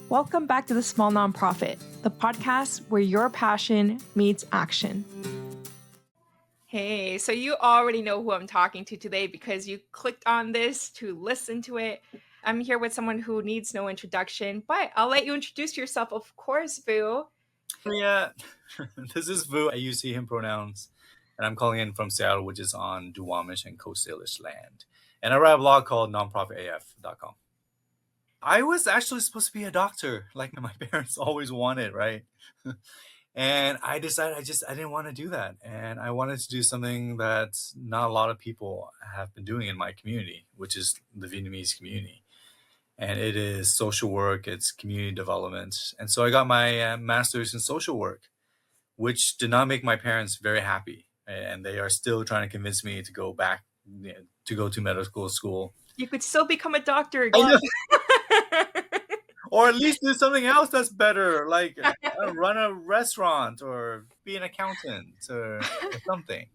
Welcome back to The Small Nonprofit, the podcast where your passion meets action. Hey, so you already know who I'm talking to today because you clicked on this to listen to it. I'm here with someone who needs no introduction, but I'll let you introduce yourself, of course, Vu. Yeah, this is Vu. I use he, him pronouns. And I'm calling in from Seattle, which is on Duwamish and Coast Salish land. And I write a blog called nonprofitaf.com. I was actually supposed to be a doctor, like my parents always wanted, right? And I decided I didn't want to do that. And I wanted to do something that not a lot of people have been doing in my community, which is the Vietnamese community. And it is social work, it's community development. And so I got my master's in social work, which did not make my parents very happy. And they are still trying to convince me to go back, to go to medical school. You could still become a doctor. I know. Or at least do something else that's better, like run a restaurant or be an accountant or something.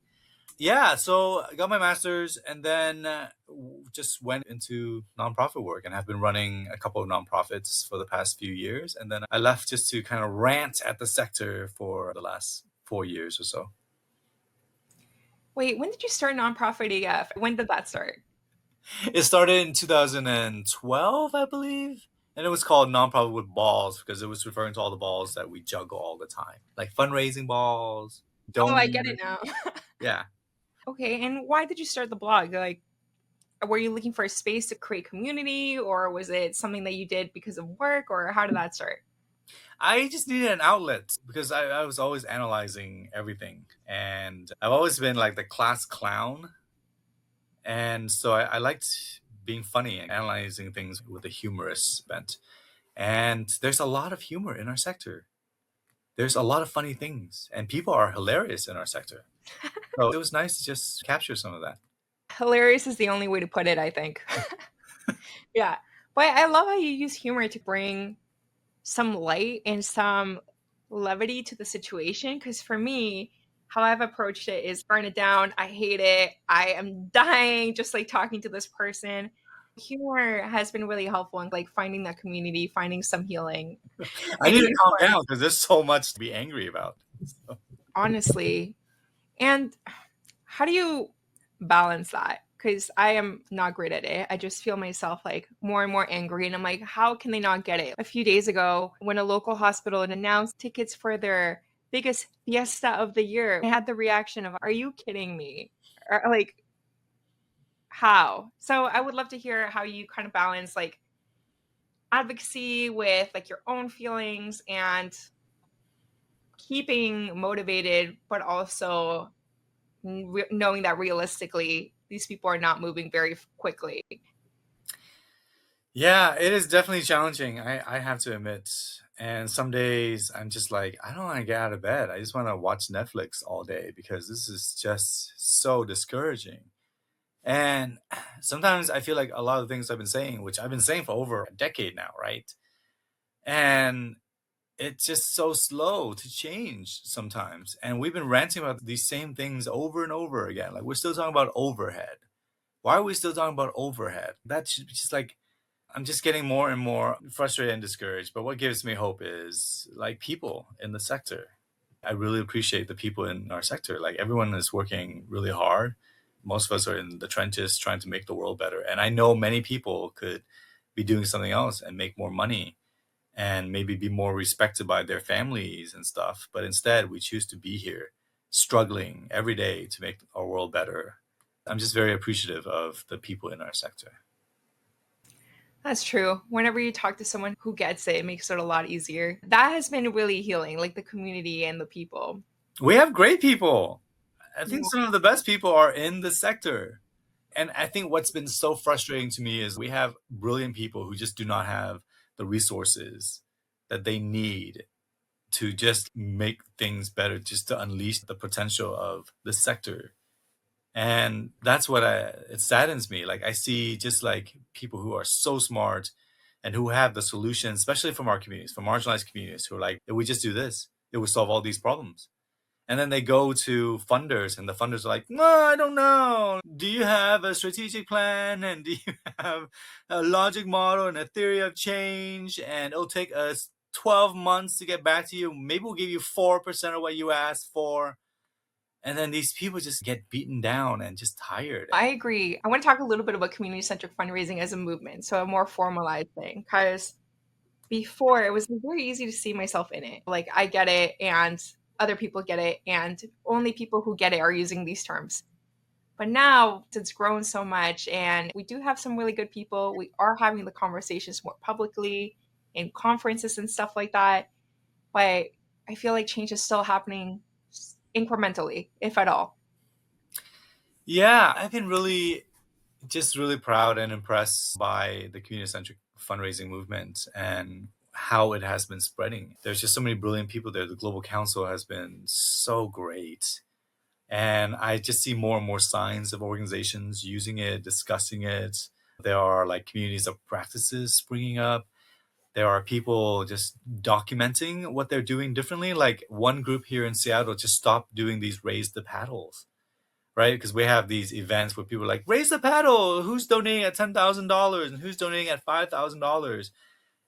Yeah, so I got my master's and then just went into nonprofit work and have been running a couple of nonprofits for the past few years. And then I left just to kind of rant at the sector for the last 4 years or so. Wait, when did you start nonprofit AF? When did that start? It started in 2012, I believe. And it was called Nonprofit with Balls because it was referring to all the balls that we juggle all the time, like fundraising balls. Oh, I get it now. Yeah. Okay, and why did you start the blog? Like, were you looking for a space to create community, or was it something that you did because of work, or how did that start? I just needed an outlet because I was always analyzing everything. And I've always been like the class clown. And so I liked being funny and analyzing things with a humorous bent. And there's a lot of humor in our sector. There's a lot of funny things, and people are hilarious in our sector. So it was nice to just capture some of that. Hilarious is the only way to put it, I think. Yeah. But I love how you use humor to bring some light and some levity to the situation. Because for me, how I've approached it is burn it down. I hate it. I am dying just like talking to this person. Humor has been really helpful in like finding that community, finding some healing. I need to calm down because there's so much to be angry about. So. Honestly. And how do you balance that? Because I am not great at it. I just feel myself like more and more angry. And I'm like, how can they not get it? A few days ago, when a local hospital announced tickets for their biggest fiesta of the year, I had the reaction of, are you kidding me? Or like, how? So I would love to hear how you kind of balance like advocacy with like your own feelings and keeping motivated, but also knowing that realistically these people are not moving very quickly. Yeah, it is definitely challenging. I have to admit. And some days I'm just like, I don't want to get out of bed. I just want to watch Netflix all day because this is just so discouraging. And sometimes I feel like a lot of the things I've been saying, which I've been saying for over a decade now, right? And it's just so slow to change sometimes. And we've been ranting about these same things over and over again. Like we're still talking about overhead. Why are we still talking about overhead? That should be just like, I'm just getting more and more frustrated and discouraged. But what gives me hope is like people in the sector. I really appreciate the people in our sector. Like everyone is working really hard. Most of us are in the trenches trying to make the world better. And I know many people could be doing something else and make more money and maybe be more respected by their families and stuff. But instead, we choose to be here, struggling every day to make our world better. I'm just very appreciative of the people in our sector. That's true. Whenever you talk to someone who gets it, it makes it a lot easier. That has been really healing, like the community and the people. We have great people. I think some of the best people are in the sector. And I think what's been so frustrating to me is we have brilliant people who just do not have the resources that they need to just make things better, just to unleash the potential of the sector. And that's what it saddens me. Like I see just like people who are so smart and who have the solutions, especially from our communities, from marginalized communities, who are like, if we just do this, it will solve all these problems. And then they go to funders, and the funders are like, no, I don't know. Do you have a strategic plan? And do you have a logic model and a theory of change? And it'll take us 12 months to get back to you. Maybe we'll give you 4% of what you asked for. And then these people just get beaten down and just tired. I agree. I want to talk a little bit about community-centric fundraising as a movement, so a more formalized thing, because before it was very easy to see myself in it. Like, I get it, and other people get it, and only people who get it are using these terms. But now it's grown so much, and we do have some really good people. We are having the conversations more publicly in conferences and stuff like that. But I feel like change is still happening incrementally, if at all. Yeah, I've been really proud and impressed by the community-centric fundraising movement and how it has been spreading. There's just so many brilliant people there. The Global Council has been so great. And I just see more and more signs of organizations using it, discussing it. There are like communities of practices springing up. There are people just documenting what they're doing differently. Like one group here in Seattle just stopped doing these raise the paddles, right? Because we have these events where people are like, raise the paddle, who's donating at $10,000 and who's donating at $5,000.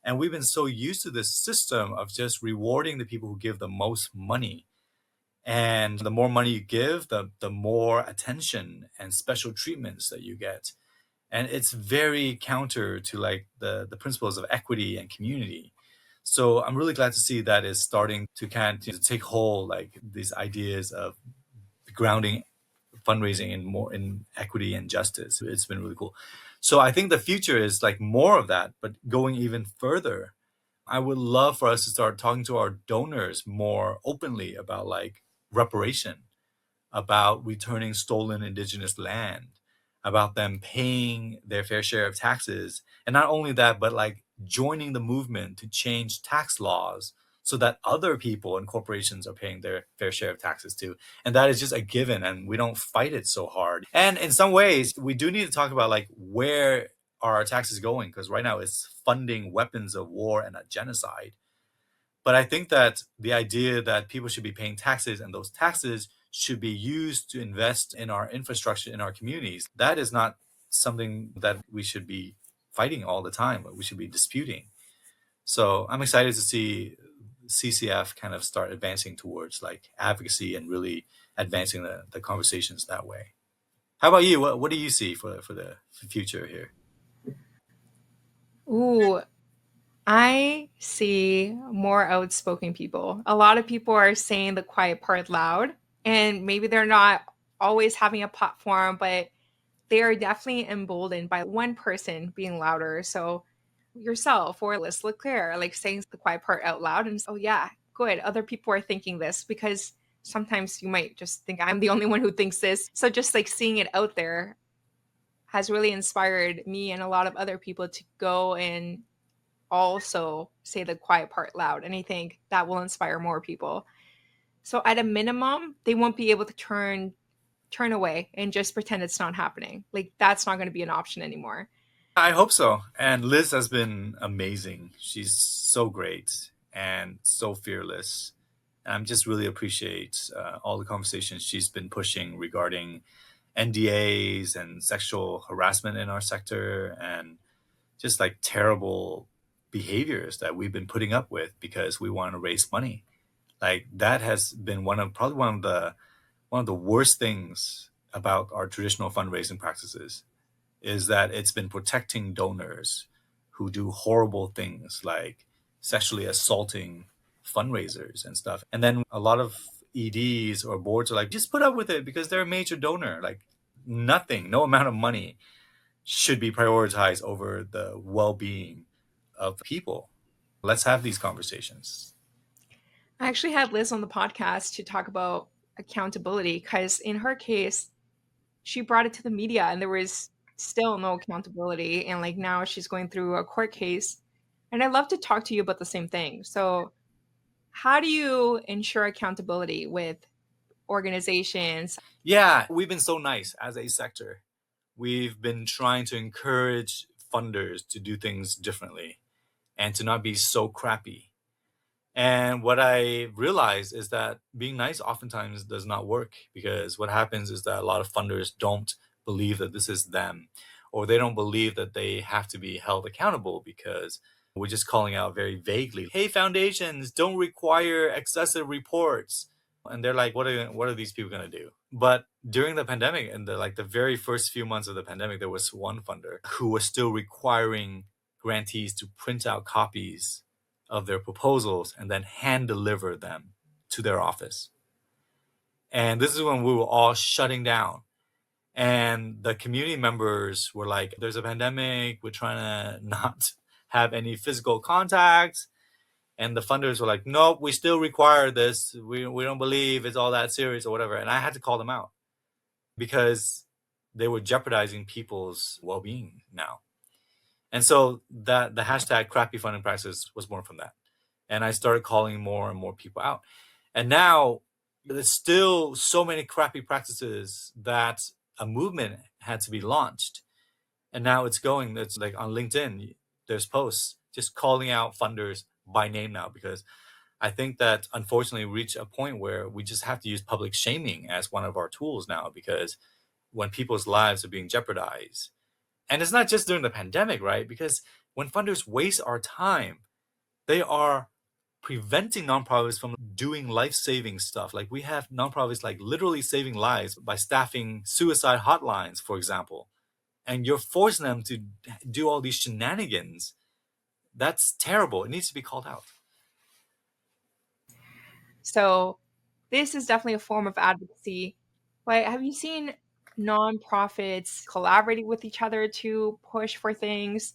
And we've been so used to this system of just rewarding the people who give the most money. And the more money you give, the more attention and special treatments that you get. And it's very counter to like the principles of equity and community. So I'm really glad to see that is starting to take hold, like these ideas of grounding fundraising in more in equity and justice. It's been really cool. So I think the future is like more of that, but going even further. I would love for us to start talking to our donors more openly about like reparation, about returning stolen indigenous land, about them paying their fair share of taxes. And not only that, but like joining the movement to change tax laws so that other people and corporations are paying their fair share of taxes too. And that is just a given, and we don't fight it so hard. And in some ways, we do need to talk about like where are our taxes going? Because right now it's funding weapons of war and a genocide. But I think that the idea that people should be paying taxes and those taxes should be used to invest in our infrastructure in our communities, that is not something that we should be fighting all the time, but we should be disputing. So I'm excited to see CCF kind of start advancing towards like advocacy and really advancing the conversations that way. How about you? What do you see for the future here? Ooh, I see more outspoken people. A lot of people are saying the quiet part loud, and maybe they're not always having a platform, but they are definitely emboldened by one person being louder. So yourself or Liz Leclerc, like saying the quiet part out loud and, oh, yeah, good. Other people are thinking this, because sometimes you might just think I'm the only one who thinks this. So just like seeing it out there has really inspired me and a lot of other people to go and also say the quiet part loud. And I think that will inspire more people. So at a minimum, they won't be able to turn away and just pretend it's not happening. Like, that's not going to be an option anymore. I hope so. And Liz has been amazing. She's so great and so fearless. And I'm just really appreciate all the conversations she's been pushing regarding NDAs and sexual harassment in our sector and just like terrible behaviors that we've been putting up with because we want to raise money. Like that has been probably one of the worst things about our traditional fundraising practices is that it's been protecting donors who do horrible things like sexually assaulting fundraisers and stuff. And then a lot of EDs or boards are like, just put up with it because they're a major donor. Like nothing, no amount of money should be prioritized over the well-being of people. Let's have these conversations. I actually had Liz on the podcast to talk about accountability, because in her case, she brought it to the media and there was still no accountability. And like now she's going through a court case. And I'd love to talk to you about the same thing. So, how do you ensure accountability with organizations? Yeah, we've been so nice as a sector. We've been trying to encourage funders to do things differently and to not be so crappy. And what I realized is that being nice oftentimes does not work, because what happens is that a lot of funders don't believe that this is them, or they don't believe that they have to be held accountable, because we're just calling out very vaguely, hey, foundations don't require excessive reports. And they're like, what are these people going to do? But during the pandemic, and the very first few months of the pandemic, there was one funder who was still requiring grantees to print out copies of their proposals and then hand deliver them to their office. And this is when we were all shutting down. And the community members were like, there's a pandemic, we're trying to not have any physical contact. And the funders were like, nope, we still require this. We don't believe it's all that serious or whatever. And I had to call them out because they were jeopardizing people's well-being now. And so that the hashtag crappy funding practices was born from that. And I started calling more and more people out. And now there's still so many crappy practices that a movement had to be launched. And now it's like on LinkedIn, there's posts just calling out funders by name now, because I think that unfortunately we reach a point where we just have to use public shaming as one of our tools now, because when people's lives are being jeopardized, and it's not just during the pandemic, right? Because when funders waste our time, they are preventing nonprofits from doing life-saving stuff. Like we have nonprofits like literally saving lives by staffing suicide hotlines, for example. And you're forcing them to do all these shenanigans. That's terrible. It needs to be called out. So this is definitely a form of advocacy. But have you seen nonprofits collaborating with each other to push for things?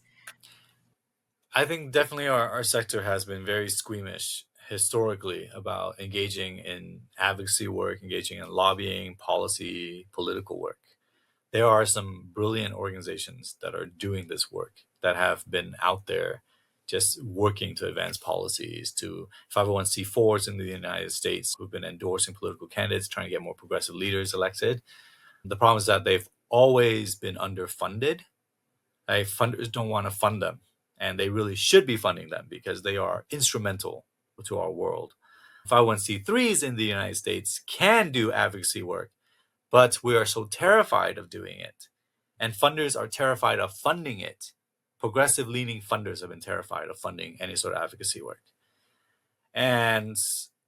I think definitely our sector has been very squeamish historically about engaging in advocacy work, engaging in lobbying, policy, political work. There are some brilliant organizations that are doing this work, that have been out there just working to advance policies, to 501c4s in the United States who've been endorsing political candidates, trying to get more progressive leaders elected. The problem is that they've always been underfunded. Like, funders don't want to fund them, and they really should be funding them because they are instrumental to our world. 501c3s in the United States can do advocacy work, but we are so terrified of doing it. And funders are terrified of funding it. Progressive leaning funders have been terrified of funding any sort of advocacy work. And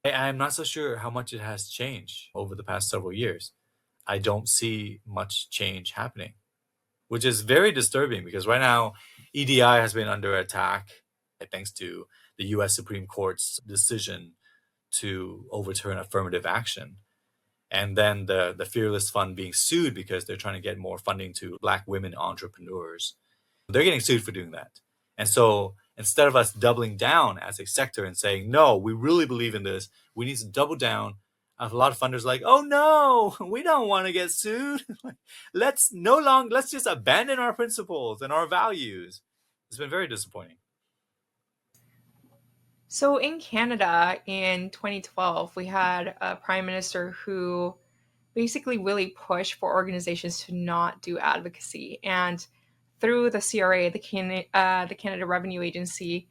I'm not so sure how much it has changed over the past several years. I don't see much change happening, which is very disturbing, because right now EDI has been under attack thanks to the US Supreme Court's decision to overturn affirmative action. And then the Fearless Fund being sued because they're trying to get more funding to Black women entrepreneurs. They're getting sued for doing that. And so instead of us doubling down as a sector and saying, no, we really believe in this, we need to double down. A lot of funders like, oh no, we don't want to get sued. let's just abandon our principles and our values. It's been very disappointing. So in Canada in 2012, we had a prime minister who basically really pushed for organizations to not do advocacy. And through the CRA, the Canada Revenue Agency,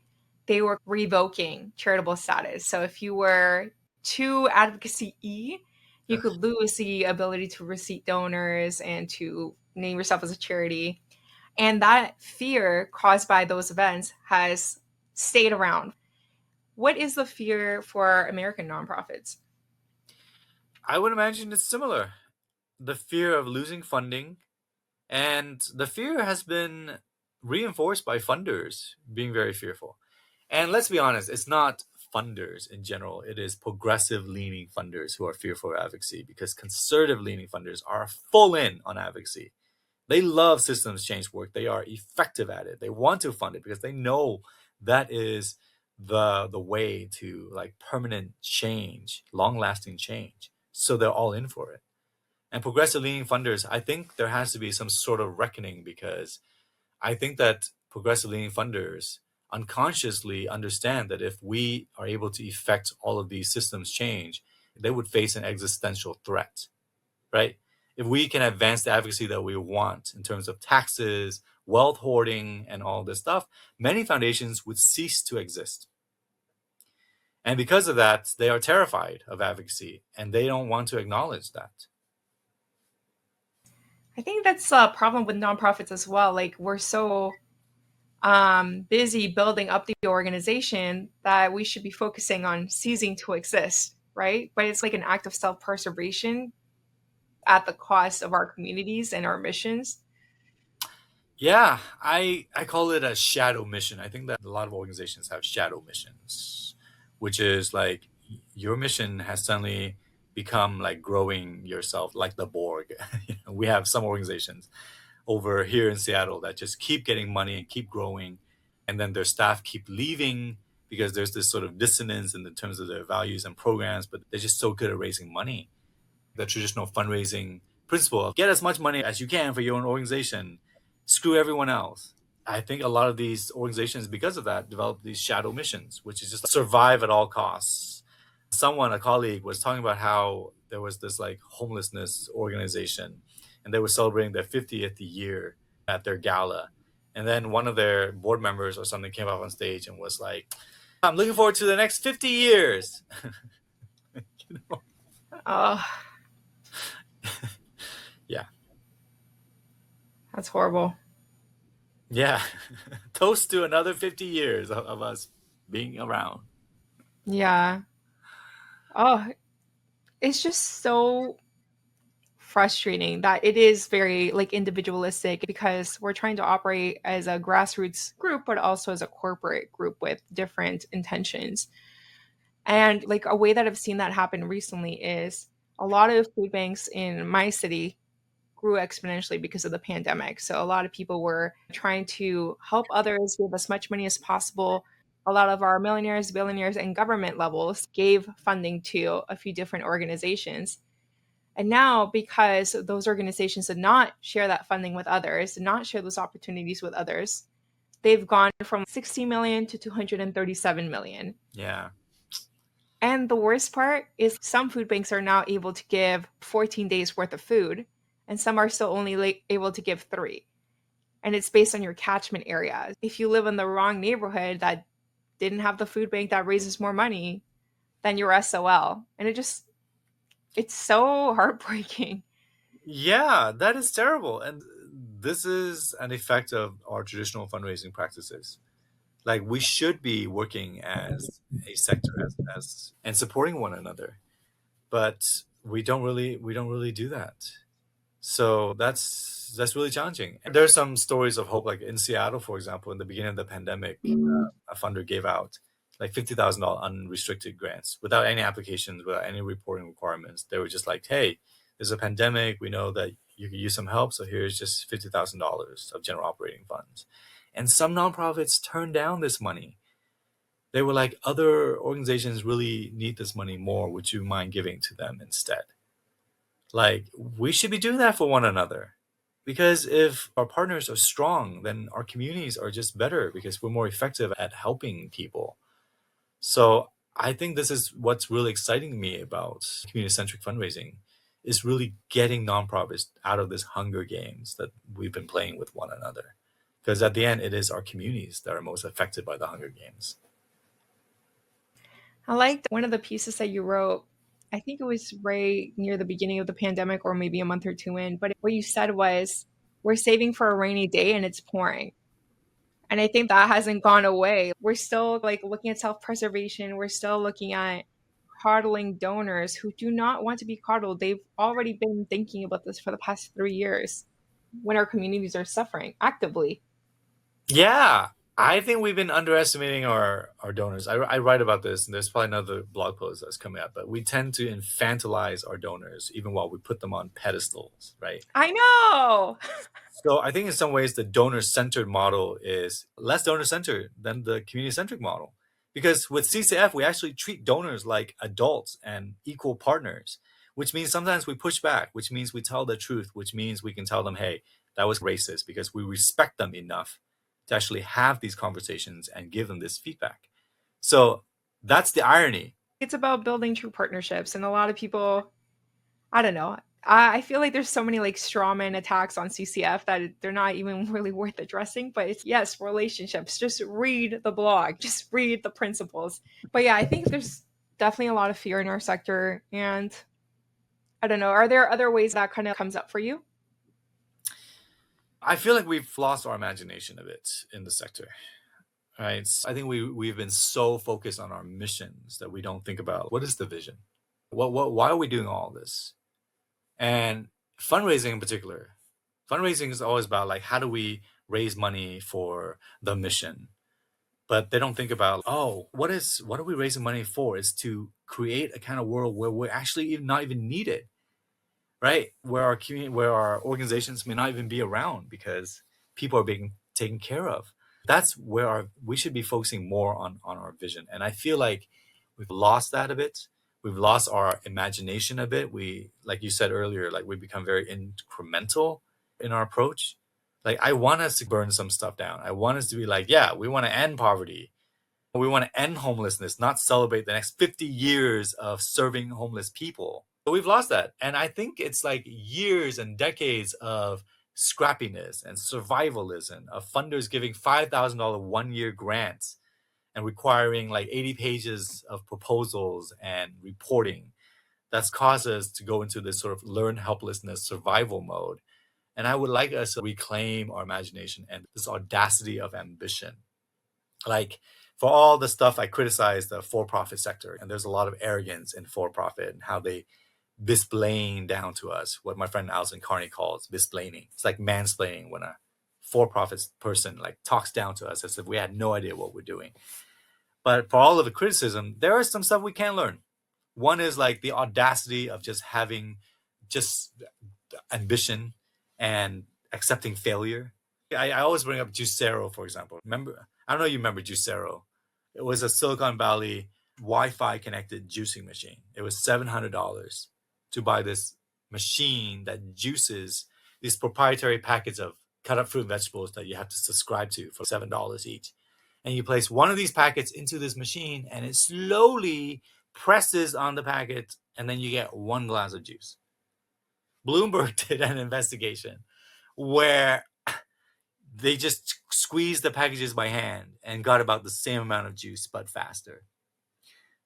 they were revoking charitable status. So if you were too advocacy you could lose the ability to receipt donors and to name yourself as a charity. And that fear caused by those events has stayed around. What is the fear for American nonprofits? I would imagine it's similar. The fear of losing funding, and the fear has been reinforced by funders being very fearful. And let's be honest, it's not funders in general. It is progressive leaning funders who are fearful of advocacy, because conservative leaning funders are full in on advocacy. They love systems change work. They are effective at it. They want to fund it because they know that is the way to like permanent change, long lasting change. So they're all in for it. And progressive leaning funders, I think there has to be some sort of reckoning, because I think that progressive leaning funders unconsciously understand that if we are able to effect all of these systems change, they would face an existential threat, right? If we can advance the advocacy that we want in terms of taxes, wealth hoarding, and all this stuff, many foundations would cease to exist. And because of that, they are terrified of advocacy and they don't want to acknowledge that. I think that's a problem with nonprofits as well. Like we're so busy building up the organization that we should be focusing on ceasing to exist, right? But it's like an act of self-preservation at the cost of our communities and our missions. Yeah, I call it a shadow mission. I think that a lot of organizations have shadow missions, which is like your mission has suddenly become like growing yourself like the Borg. We have some organizations over here in Seattle that just keep getting money and keep growing, and then their staff keep leaving because there's this sort of dissonance in the terms of their values and programs, but they're just so good at raising money. The traditional fundraising principle of get as much money as you can for your own organization, screw everyone else. I think a lot of these organizations, because of that, develop these shadow missions, which is just survive at all costs. Someone, a colleague, was talking about how there was this like homelessness organization and they were celebrating their 50th year at their gala. And then one of their board members or something came up on stage and was like, I'm looking forward to the next 50 years. You know? Oh, Yeah. that's horrible. Yeah. Toast to another 50 years of us being around. Yeah. Oh, it's just so frustrating that it is very like individualistic because we're trying to operate as a grassroots group but also as a corporate group with different intentions. And like a way that I've seen that happen recently is a lot of food banks in my city grew exponentially because of the pandemic. So a lot of people were trying to help others give as much money as possible. A lot of our millionaires, billionaires, and government levels gave funding to a few different organizations. And now, because those organizations did not share that funding with others, did not share those opportunities with others, they've gone from 60 million to 237 million. Yeah. And the worst part is some food banks are now able to give 14 days worth of food, and some are still only able to give 3. And it's based on your catchment area. If you live in the wrong neighborhood that didn't have the food bank that raises more money, then you're SOL. And it's so heartbreaking. Yeah, that is terrible. And this is an effect of our traditional fundraising practices. Like we should be working as a sector as and supporting one another. But we don't really do that. So that's really challenging. And there's some stories of hope, like in Seattle, for example, in the beginning of the pandemic, a funder gave out like $50,000 unrestricted grants without any applications, without any reporting requirements. They were just like, "Hey, there's a pandemic. We know that you could use some help, so here's just $50,000 of general operating funds." And some nonprofits turned down this money. They were like, "Other organizations really need this money more. Would you mind giving to them instead?" Like, we should be doing that for one another. Because if our partners are strong, then our communities are just better because we're more effective at helping people. So I think this is what's really exciting me about community-centric fundraising is really getting nonprofits out of this hunger games that we've been playing with one another. Because at the end, it is our communities that are most affected by the hunger games. I liked one of the pieces that you wrote. I think it was right near the beginning of the pandemic or maybe a month or two in, but what you said was, we're saving for a rainy day and it's pouring. And I think that hasn't gone away. We're still like looking at self-preservation. We're still looking at coddling donors who do not want to be coddled. They've already been thinking about this for the past 3 years when our communities are suffering actively. Yeah, I think we've been underestimating our donors. I write about this, and there's probably another blog post that's coming up, but we tend to infantilize our donors even while we put them on pedestals, right? I know. So I think in some ways the donor-centered model is less donor-centered than the community-centric model. Because with CCF, we actually treat donors like adults and equal partners, which means sometimes we push back, which means we tell the truth, which means we can tell them, hey, that was racist, because we respect them enough to actually have these conversations and give them this feedback. So that's the irony. It's about building true partnerships. And a lot of people, I don't know, I feel like there's so many like strawman attacks on CCF that they're not even really worth addressing. But it's, yes, relationships. Just read the blog, just read the principles. But yeah, I think there's definitely a lot of fear in our sector. And I don't know, are there other ways that kind of comes up for you? I feel like we've lost our imagination a bit in the sector, right? I think we've been so focused on our missions that we don't think about what is the vision, why are we doing all this, and fundraising in particular. Fundraising is always about like how do we raise money for the mission, but they don't think about, oh, what are we raising money for? Is to create a kind of world where we're actually not even needed, right? Where our community, where our organizations may not even be around because people are being taken care of. That's where we should be focusing more on our vision. And I feel like we've lost that a bit. We've lost our imagination a bit. We, like you said earlier, like we become very incremental in our approach. Like I want us to burn some stuff down. I want us to be like, yeah, we want to end poverty. We want to end homelessness, not celebrate the next 50 years of serving homeless people. But we've lost that. And I think it's like years and decades of scrappiness and survivalism, of funders giving $5,000 1 year grants and requiring like 80 pages of proposals and reporting. That's caused us to go into this sort of learned helplessness survival mode. And I would like us to reclaim our imagination and this audacity of ambition. Like for all the stuff I criticize the for-profit sector, and there's a lot of arrogance in for-profit and how they bisplain down to us, what my friend Alison Carney calls bisplaining. It's like mansplaining when a for-profit person like talks down to us as if we had no idea what we're doing. But for all of the criticism, there is some stuff we can learn. One is like the audacity of just having just ambition and accepting failure. I always bring up Juicero, for example. Remember, I don't know if you remember Juicero. It was a Silicon Valley Wi-Fi connected juicing machine. It was $700 to buy this machine that juices these proprietary packets of cut up fruit and vegetables that you have to subscribe to for $7 each. And you place one of these packets into this machine and it slowly presses on the packet and then you get one glass of juice. Bloomberg did an investigation where they just squeezed the packages by hand and got about the same amount of juice, but faster.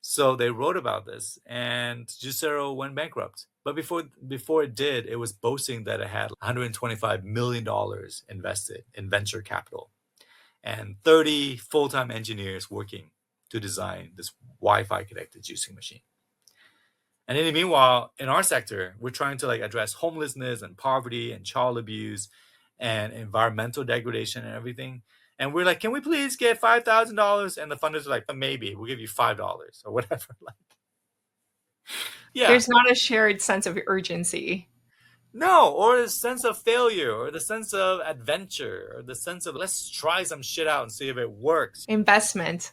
So they wrote about this, and Juicero went bankrupt. But before it did, it was boasting that it had $125 million invested in venture capital and 30 full-time engineers working to design this Wi-Fi connected juicing machine. And in the meanwhile, in our sector, we're trying to like address homelessness and poverty and child abuse and environmental degradation and everything. And we're like, can we please get $5,000? And the funders are like, maybe we'll give you $5 or whatever. Like, yeah, There's not a shared sense of urgency. no, or the sense of failure, or the sense of adventure, or the sense of let's try some shit out and see if it works. Investment.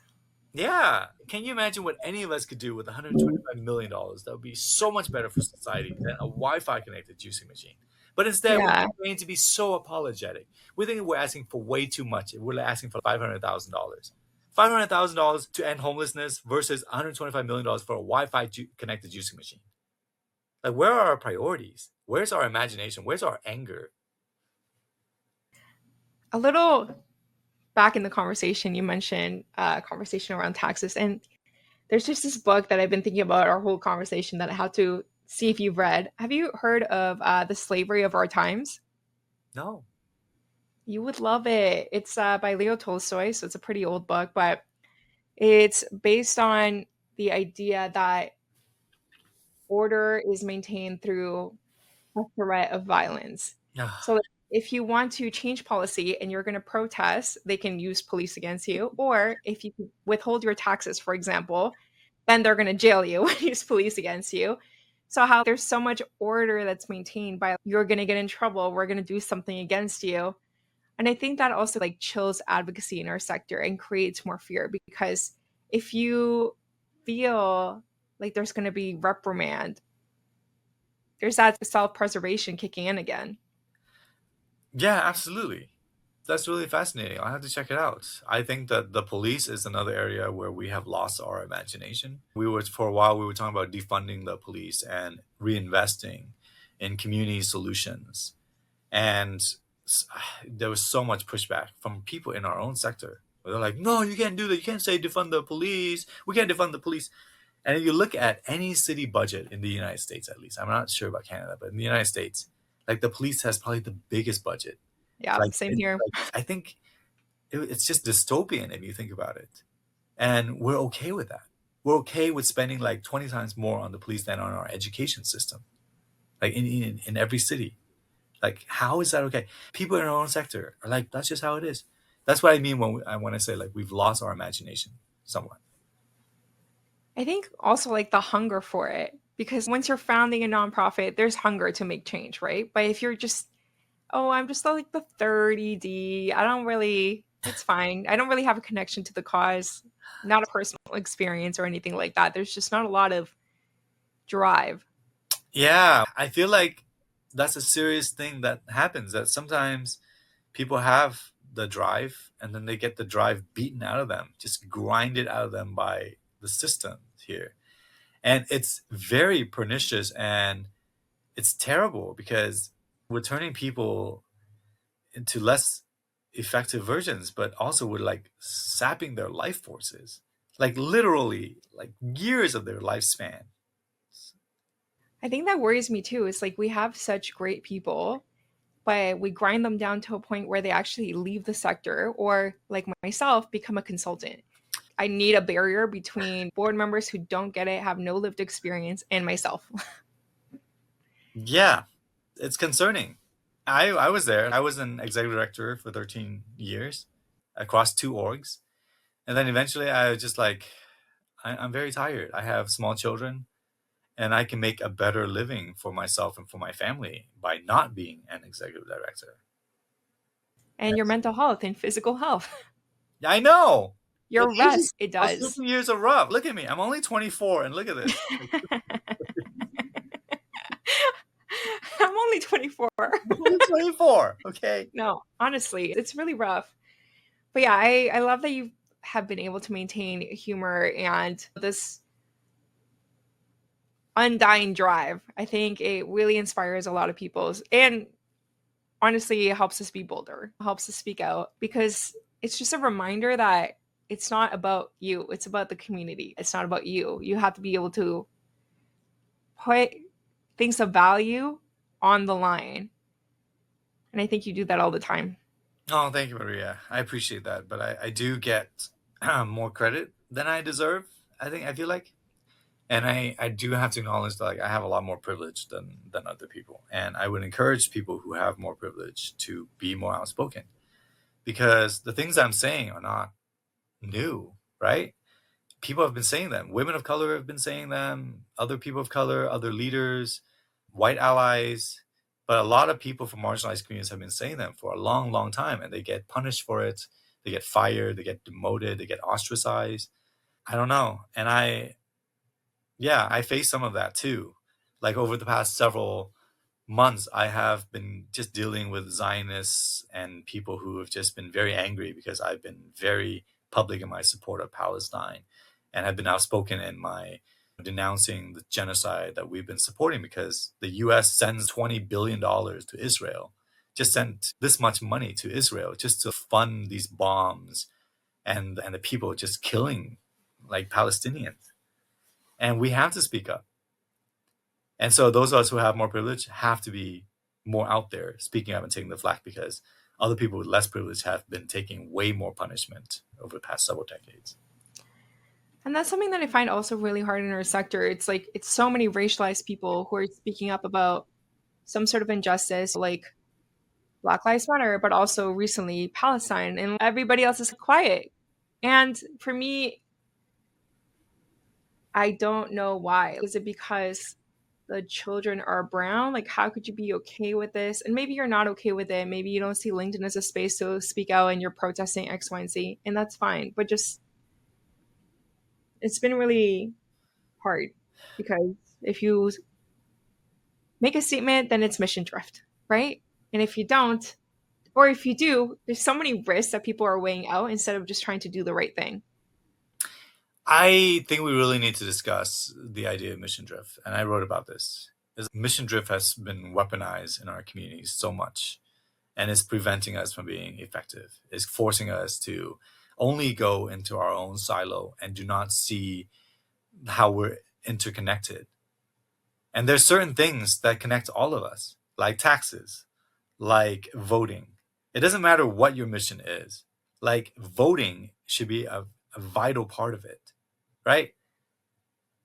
Yeah. Can you imagine what any of us could do with $125 million? That would be so much better for society than a Wi-Fi connected juicing machine. But instead, we're Yeah. going to be so apologetic. We think we're asking for way too much. We're asking for $500,000. $500,000 to end homelessness versus $125 million for a Wi-Fi connected juicing machine. Like, where are our priorities? Where's our imagination? Where's our anger? A little back in the conversation, you mentioned conversation around taxes. And there's just this book that I've been thinking about our whole conversation that I had to see if you've read. Have you heard of The Slavery of Our Times? No. You would love it. It's by Leo Tolstoy, so it's a pretty old book, but it's based on the idea that order is maintained through a threat of violence. So if you want to change policy and you're going to protest, they can use police against you. Or if you withhold your taxes, for example, then they're going to jail you and use police against you. So how there's so much order that's maintained by you're going to get in trouble, we're going to do something against you. And I think that also like chills advocacy in our sector and creates more fear because if you feel like there's going to be reprimand, there's that self-preservation kicking in again. Yeah, absolutely. That's really fascinating. I have to check it out. I think that the police is another area where we have lost our imagination. For a while, we were talking about defunding the police and reinvesting in community solutions. And there was so much pushback from people in our own sector. They're like, no, you can't do that. You can't say defund the police. We can't defund the police. And if you look at any city budget in the United States, at least, I'm not sure about Canada, but in the United States, like the police has probably the biggest budget. Yeah, same here. Like I think it's just dystopian if you think about it. And we're okay with that. We're okay with spending like 20 times more on the police than on our education system, like in every city. Like, how is that okay? People in our own sector are like, that's just how it is. That's what I mean when I say like we've lost our imagination somewhat. I think also like the hunger for it, because once you're founding a nonprofit, there's hunger to make change, right? But if you're just, oh, I'm just like the 30D, I don't really, it's fine. I don't really have a connection to the cause, not a personal experience or anything like that. There's just not a lot of drive. Yeah, I feel like that's a serious thing that happens, that sometimes people have the drive and then they get the drive beaten out of them, just grinded out of them by the system here. And it's very pernicious and it's terrible because we're turning people into less effective versions, but also we're like sapping their life forces, like literally like years of their lifespan. I think that worries me too. It's like we have such great people, but we grind them down to a point where they actually leave the sector or, like myself, become a consultant. I need a barrier between board members who don't get it, have no lived experience, and myself. Yeah, it's concerning. I was there. I was an executive director for 13 years across two orgs. And then eventually I was just like, I'm very tired. I have small children and I can make a better living for myself and for my family by not being an executive director. And your mental health and physical health. I know. Your rest, it Those does. 15 years are rough. Look at me. I'm only 24 and look at this. I'm only 24. I'm only 24. Okay. No, honestly, it's really rough. But yeah, I love that you have been able to maintain humor and this undying drive. I think it really inspires a lot of people. And honestly, it helps us be bolder, helps us speak out, because it's just a reminder that it's not about you, it's about the community. It's not about you. You have to be able to put things of value on the line. And I think you do that all the time. Oh, thank you, Maria. I appreciate that. But I do get more credit than I deserve, I feel like. And I do have to acknowledge that like, I have a lot more privilege than other people. And I would encourage people who have more privilege to be more outspoken because the things I'm saying are not new, right? People have been saying them. Women of color have been saying them, other people of color, other leaders, white allies. But a lot of people from marginalized communities have been saying them for a long, long time, and they get punished for it. They get fired, they get demoted, they get ostracized. I don't know. And I face some of that too. Like over the past several months, I have been just dealing with Zionists and people who have just been very angry because I've been very public in my support of Palestine and have been outspoken in my denouncing the genocide that we've been supporting because the US sends $20 billion to Israel, just sent this much money to Israel just to fund these bombs and the people just killing like Palestinians. And we have to speak up. And so those of us who have more privilege have to be more out there speaking up and taking the flak because other people with less privilege have been taking way more punishment over the past several decades. And that's something that I find also really hard in our sector. It's like it's so many racialized people who are speaking up about some sort of injustice, like Black Lives Matter, but also recently Palestine, and everybody else is quiet. And for me, I don't know why. Is it because the children are brown? Like, how could you be okay with this? And maybe you're not okay with it. Maybe you don't see LinkedIn as a space to speak out and you're protesting X, Y, and Z, and that's fine. But just, it's been really hard because if you make a statement, then it's mission drift, right? And if you don't, or if you do, there's so many risks that people are weighing out instead of just trying to do the right thing. I think we really need to discuss the idea of mission drift. And I wrote about this. is mission drift has been weaponized in our communities so much, and it's preventing us from being effective. It's forcing us to only go into our own silo and do not see how we're interconnected. And there's certain things that connect all of us, like taxes, like voting. It doesn't matter what your mission is. Like voting should be a vital part of it, right?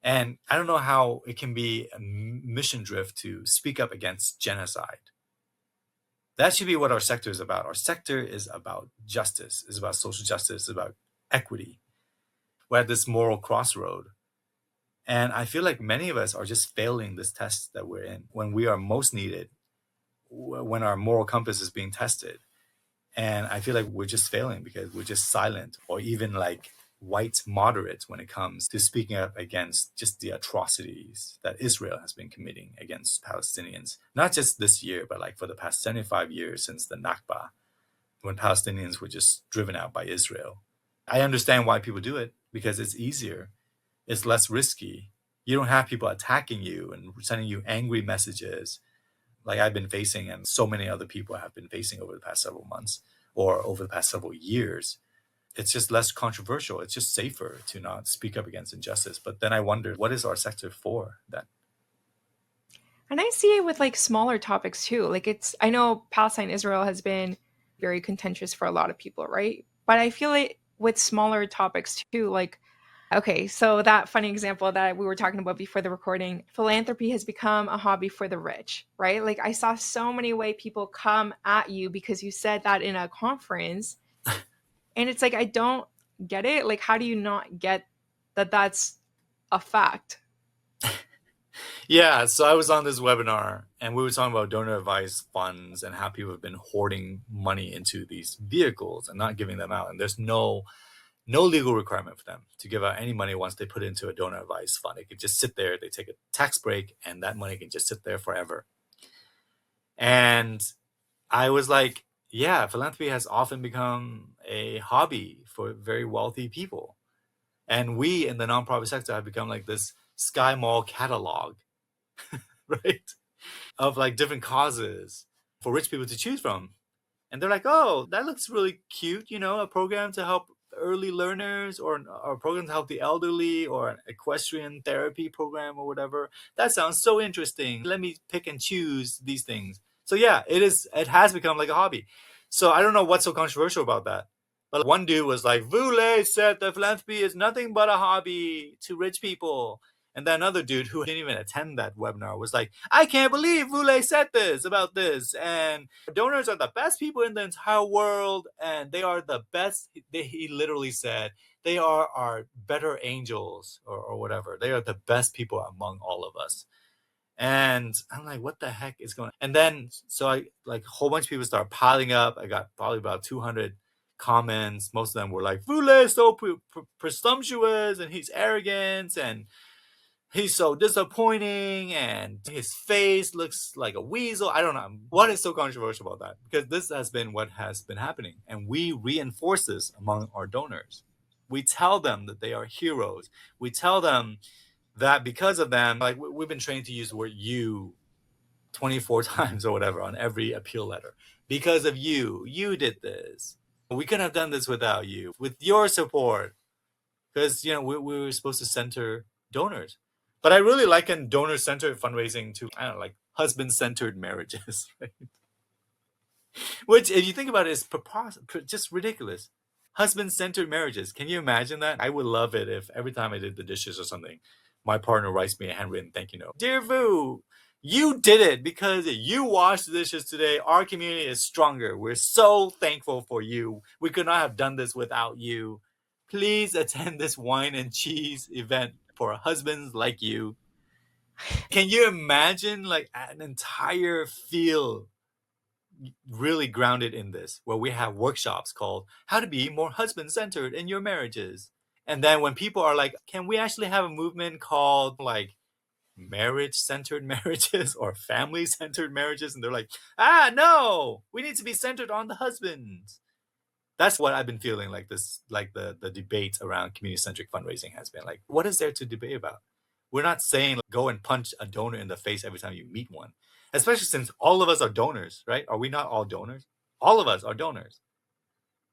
And I don't know how it can be a mission drift to speak up against genocide. That should be what our sector is about. Our sector is about justice, is about social justice, is about equity. We're at this moral crossroad. And I feel like many of us are just failing this test that we're in when we are most needed, when our moral compass is being tested. And I feel like we're just failing because we're just silent, or even like white moderates when it comes to speaking up against just the atrocities that Israel has been committing against Palestinians. Not just this year, but like for the past 75 years since the Nakba, when Palestinians were just driven out by Israel. I understand why people do it, because it's easier, it's less risky. You don't have people attacking you and sending you angry messages like I've been facing and so many other people have been facing over the past several months or over the past several years. It's just less controversial. It's just safer to not speak up against injustice. But then I wonder, what is our sector for then? And I see it with like smaller topics too. Like I know Palestine Israel has been very contentious for a lot of people, right? But I feel like with smaller topics too, like okay, so that funny example that we were talking about before the recording, philanthropy has become a hobby for the rich, right? Like I saw so many way people come at you because you said that in a conference, and it's like I don't get it. Like how do you not get that that's a fact? Yeah, so I was on this webinar and we were talking about donor advised funds and how people have been hoarding money into these vehicles and not giving them out. And there's no legal requirement for them to give out any money once they put it into a donor advised fund. It could just sit there, they take a tax break, and that money can just sit there forever. And I was like, yeah, philanthropy has often become a hobby for very wealthy people. And we in the nonprofit sector have become like this Sky Mall catalog, right? Of like different causes for rich people to choose from. And they're like, oh, that looks really cute, a program to help early learners, or a program to help the elderly, or an equestrian therapy program or whatever. That sounds so interesting. Let me pick and choose these things. So yeah, it has become like a hobby. So I don't know what's so controversial about that. But one dude was like, Vule said that philanthropy is nothing but a hobby to rich people. And then another dude who didn't even attend that webinar was like, I can't believe Vule said this about this. And donors are the best people in the entire world. And they are the best. He literally said, they are our better angels, or whatever. They are the best people among all of us. And I'm like, what the heck is going on? And then, so I like a whole bunch of people start piling up. I got probably about 200 comments. Most of them were like, Vule is so presumptuous and he's arrogant and he's so disappointing and his face looks like a weasel. I don't know. What is so controversial about that? Because this has been what has been happening. And we reinforce this among our donors. We tell them that they are heroes. We tell them that because of them, like we've been trained to use the word you 24 times or whatever on every appeal letter. Because of you, you did this. We couldn't have done this without you, with your support. Because, we were supposed to center donors. But I really liken donor-centered fundraising to, I don't know, like husband-centered marriages, right? Which, if you think about it, is just ridiculous. Husband-centered marriages. Can you imagine that? I would love it if every time I did the dishes or something, my partner writes me a handwritten thank you note. Dear Vu, you did it because you washed the dishes today. Our community is stronger. We're so thankful for you. We could not have done this without you. Please attend this wine and cheese event for husbands like you. Can you imagine like an entire field really grounded in this, where we have workshops called how to be more husband centered in your marriages? And then when people are like, can we actually have a movement called like marriage centered marriages or family centered marriages? And they're like, no, we need to be centered on the husband. That's what I've been feeling like this, like the debate around community centric fundraising has been like, what is there to debate about? We're not saying go and punch a donor in the face every time you meet one, especially since all of us are donors, right? Are we not all donors? All of us are donors.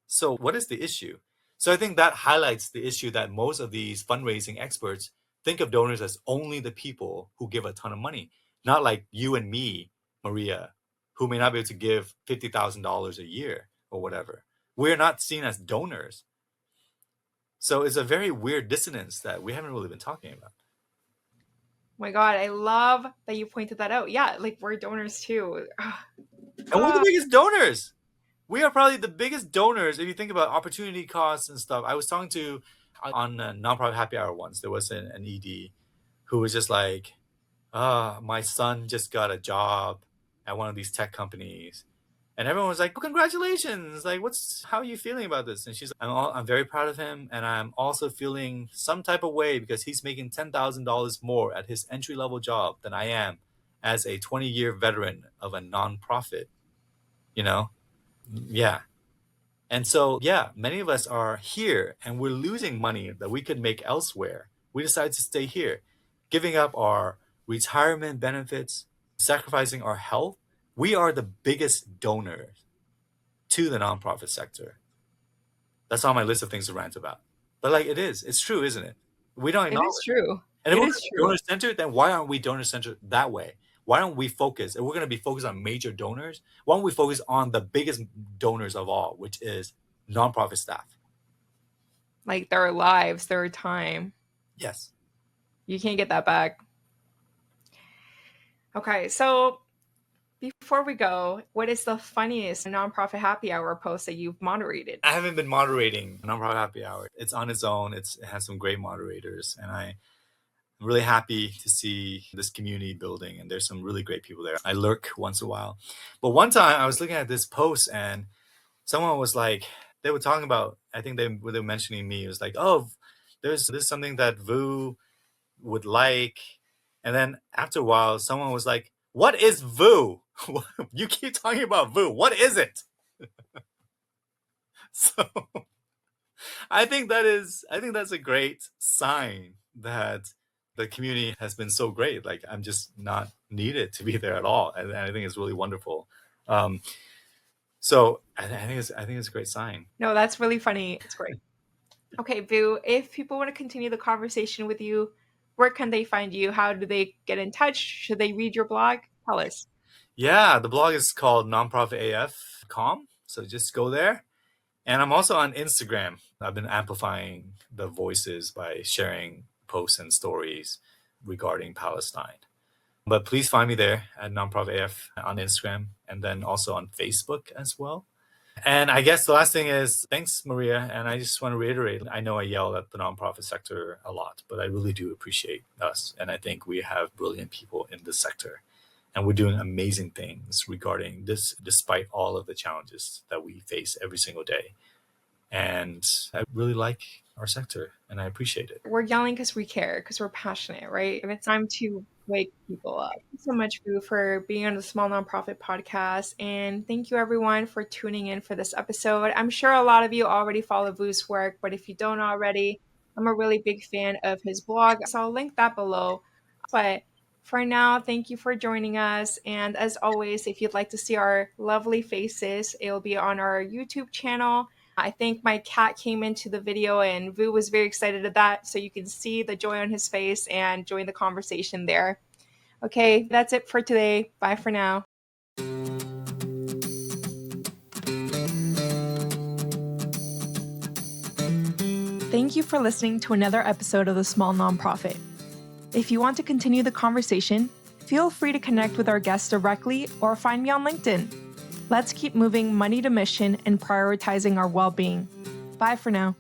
So what is the issue? So I think that highlights the issue that most of these fundraising experts think of donors as only the people who give a ton of money, not like you and me, Maria, who may not be able to give $50,000 a year or whatever. We're not seen as donors. So it's a very weird dissonance that we haven't really been talking about. Oh my God, I love that you pointed that out. Yeah, like we're donors too. And we're the biggest donors. We are probably the biggest donors if you think about opportunity costs and stuff. I was talking to on a nonprofit happy hour once. There was an ED who was just like, my son just got a job at one of these tech companies. And everyone was like, oh, congratulations. Like, how are you feeling about this? And she's like, I'm very proud of him. And I'm also feeling some type of way because he's making $10,000 more at his entry-level job than I am as a 20-year veteran of a nonprofit, you know? Yeah. And so, yeah, many of us are here and we're losing money that we could make elsewhere. We decided to stay here, giving up our retirement benefits, sacrificing our health. We are the biggest donors to the nonprofit sector. That's on my list of things to rant about. But like it's true, isn't it? We don't It acknowledge is true. And if It we're is true. donor-centered, then why aren't we donor-centered that way? Why don't we focus? If we're going to be focused on major donors, why don't we focus on the biggest donors of all, which is nonprofit staff? Like their lives, their time. Yes. You can't get that back. Okay, so before we go, what is the funniest nonprofit happy hour post that you've moderated? I haven't been moderating nonprofit happy hour. It's on its own. It has some great moderators, and I'm really happy to see this community building, and there's some really great people there. I lurk once in a while. But one time I was looking at this post and someone was like, they were talking about, I think they were mentioning me. It was like, oh, there's something that Vu would like. And then after a while, someone was like, what is Vu? You keep talking about Vu. What is it? So I think that's a great sign that the community has been so great. Like I'm just not needed to be there at all, and I think it's really wonderful. So I think it's a great sign. No, that's really funny. It's great. Okay, Vu, if people want to continue the conversation with you, where can they find you? How do they get in touch? Should they read your blog? Tell us. Yeah, the blog is called nonprofitaf.com. So just go there. And I'm also on Instagram. I've been amplifying the voices by sharing posts and stories regarding Palestine. But please find me there at nonprofitaf on Instagram and then also on Facebook as well. And I guess the last thing is thanks, Maria. And I just want to reiterate, I know I yell at the nonprofit sector a lot, but I really do appreciate us. And I think we have brilliant people in this sector. And we're doing amazing things regarding this, despite all of the challenges that we face every single day. And I really like our sector and I appreciate it. We're yelling because we care, because we're passionate, right? And it's time to wake people up. Thank you so much, Vu, for being on the Small Nonprofit Podcast. And thank you, everyone, for tuning in for this episode. I'm sure a lot of you already follow Vu's work, but if you don't already, I'm a really big fan of his blog. So I'll link that below. But for now, thank you for joining us. And as always, if you'd like to see our lovely faces, it'll be on our YouTube channel. I think my cat came into the video and Vu was very excited at that. So you can see the joy on his face and join the conversation there. Okay, that's it for today. Bye for now. Thank you for listening to another episode of The Small Nonprofit. If you want to continue the conversation, feel free to connect with our guests directly or find me on LinkedIn. Let's keep moving money to mission and prioritizing our well-being. Bye for now.